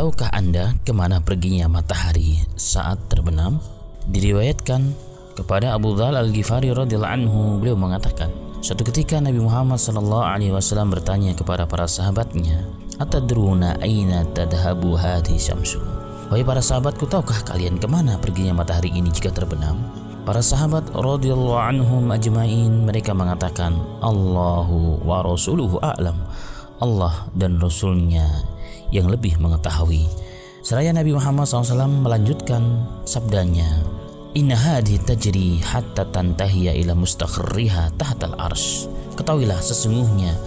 tahukah Anda kemana perginya matahari saat terbenam? Diriwayatkan kepada Abu Dzar Al-Ghifari radhiyallahu anhu, beliau mengatakan, suatu ketika Nabi Muhammad SAW bertanya kepada para sahabatnya, atadruna aina tadhabu hadhi syamsu? Wahai para sahabatku, tahukah kalian kemana perginya matahari ini jika terbenam? Para sahabat radhiyallahu anhum ajmain, mereka mengatakan, Allahu wa rasuluhu a'lam. Allah dan Rasulnya yang lebih mengetahui. Seraya Nabi Muhammad SAW melanjutkan sabdanya, Inna hadhi tajri hatta tantahiya ila mustaqarriha tahtal arsy. Ketahuilah sesungguhnya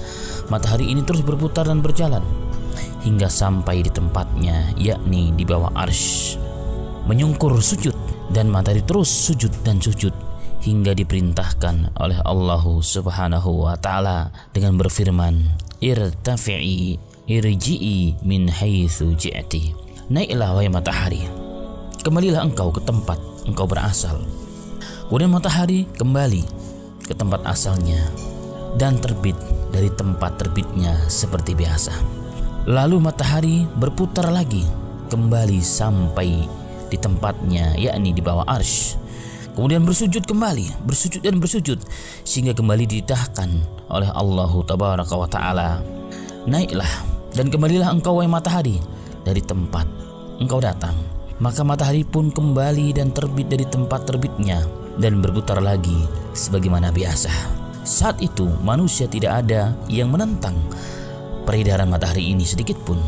matahari ini terus berputar dan berjalan hingga sampai di tempatnya, yakni di bawah arsy. Menyungkur sujud, dan matahari terus sujud dan sujud hingga diperintahkan oleh Allah Subhanahu wa taala dengan berfirman, irtafi'i irji'i min haitsu ji'ti. Naiklah wahai matahari, kembalilah engkau ke tempat engkau berasal. Kemudian matahari kembali ke tempat asalnya dan terbit dari tempat terbitnya seperti biasa. Lalu matahari berputar lagi kembali sampai di tempatnya, yakni di bawah arsy. Kemudian bersujud kembali, bersujud dan bersujud sehingga kembali dititahkan oleh Allah Tabaraka wa Ta'ala, naiklah dan kembalilah engkau wahai matahari dari tempat engkau datang. Maka matahari pun kembali dan terbit dari tempat terbitnya dan berputar lagi sebagaimana biasa. Saat itu manusia tidak ada yang menentang peredaran matahari ini sedikit pun,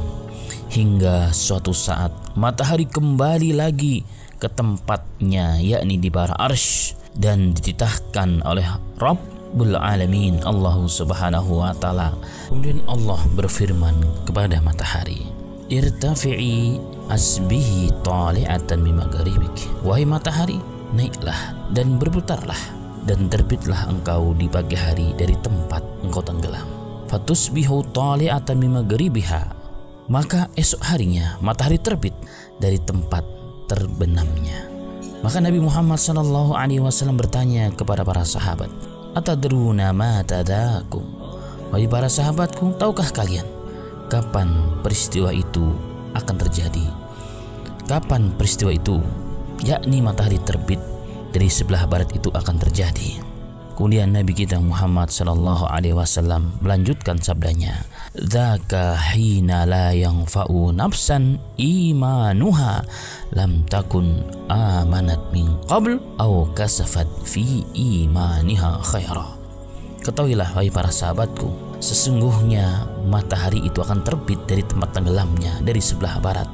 hingga suatu saat matahari kembali lagi ke tempatnya, yakni di bawah arsy, dan dititahkan oleh Rabbul Alamin, Allah Subhanahu wa Ta'ala. Kemudian Allah berfirman kepada matahari, irtafi'i asbihi tali'atan min maghribik. Wahai matahari, naiklah dan berputarlah dan terbitlah engkau di pagi hari dari tempat engkau tenggelam. Fatusbihu tali'atan min maghribiha. Maka esok harinya matahari terbit dari tempat terbenamnya. Maka Nabi Muhammad SAW bertanya kepada para sahabat, atadruna ma tadakum? Wahai para sahabatku, tahukah kalian kapan peristiwa itu akan terjadi? Kapan peristiwa itu, yakni matahari terbit dari sebelah barat itu akan terjadi? Kemudian Nabi kita Muhammad SAW melanjutkan sabdanya, dzaka hina la yanfa'u nafsan imanuha lam takun amanat min qabl aw kasafat fi imaniha khaira. Ketahuilah wahai para sahabatku, sesungguhnya matahari itu akan terbit dari tempat tenggelamnya dari sebelah barat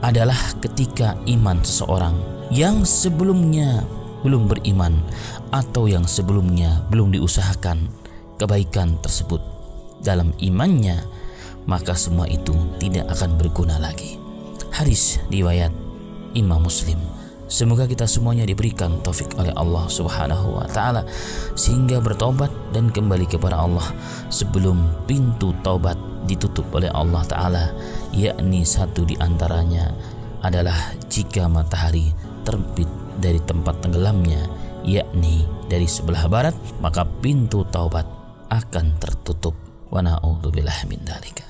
adalah ketika iman seseorang yang sebelumnya belum beriman atau yang sebelumnya belum diusahakan kebaikan tersebut dalam imannya, maka semua itu tidak akan berguna lagi. Hadis riwayat Imam Muslim. Semoga kita semuanya diberikan taufik oleh Allah Subhanahu wa Ta'ala sehingga bertobat dan kembali kepada Allah sebelum pintu taubat ditutup oleh Allah Ta'ala, yakni satu di antaranya adalah jika matahari terbit dari tempat tenggelamnya, yakni dari sebelah barat, maka pintu taubat akan tertutup. Wa na'udzubillahi min dzalika.